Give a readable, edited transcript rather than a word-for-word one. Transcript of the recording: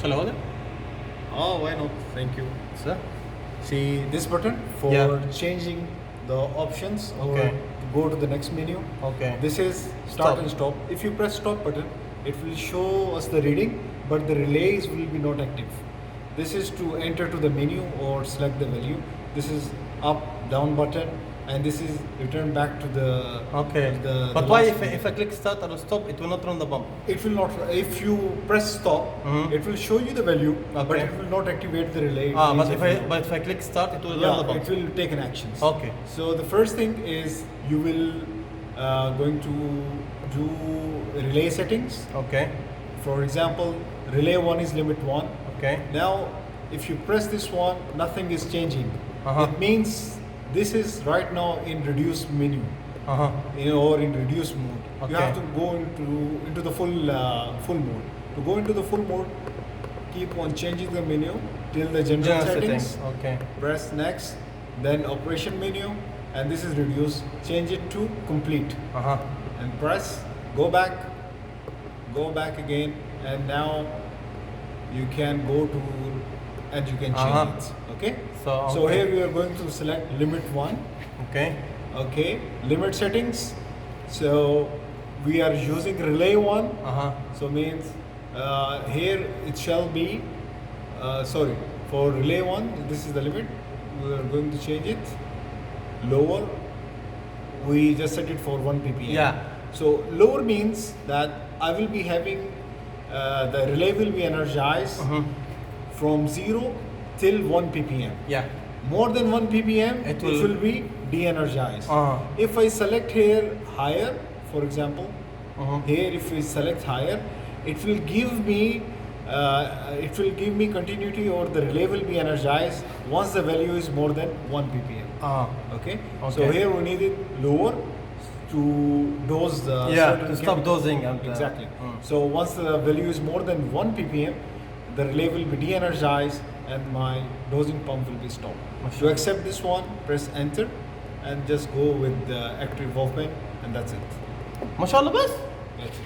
شغله هذا؟ Oh, why not? Thank you. Sir? See this button for Yeah. changing the options or Okay. to go to the next menu. Okay. This is start Stop. and stop. If you press stop button, it will show us the reading, but the relays will be not active. This is to enter to the menu or select the value. This is up, down button, and this is return back to the. Okay. The But why last if I click start or stop, it will not run the pump? It will not. If you press stop, Mhm. it will show you the value, but Okay. it will not activate the relay. But relays if I click start, it will run the yeah, pump. it will take an actions. Okay. So the first thing is you will going to do relay settings. Okay. For example, relay 1 is limit 1. Okay. Now, if you press this one, nothing is changing. Uh-huh. It means this is right now in reduced menu, or in reduced mode. You Okay. have to go into the full mode. To go into the full mode, keep on changing the menu till the general settings. Okay. Press next, then operation menu, and this is reduced. Change it to complete, and press go back again, and now you can go to and you can change it. Okay. So okay. here we are going to select limit 1. Okay. Okay. Limit settings. So we are using relay 1. So means here it shall be for relay 1, this is the limit. We are going to change it lower. We just set it for 1 ppm. Yeah. So lower means that I will be having the relay will be energized from 0 till 1 ppm. Yeah. More than 1 ppm, It it will- will be de-energized. Uh-huh. If I select here higher, for example, here if we select higher, it will give me continuity, or the relay will be energized once the value is more than 1 ppm. Okay. So Okay. here we need it lower to dose the certain to stop chemical. dosing and Exactly. So once the value is more than 1 ppm, the relay will be de-energized and my dosing pump will be stopped. To accept this one, press enter and just go with the active involvement, and that's it. ما شاء الله بس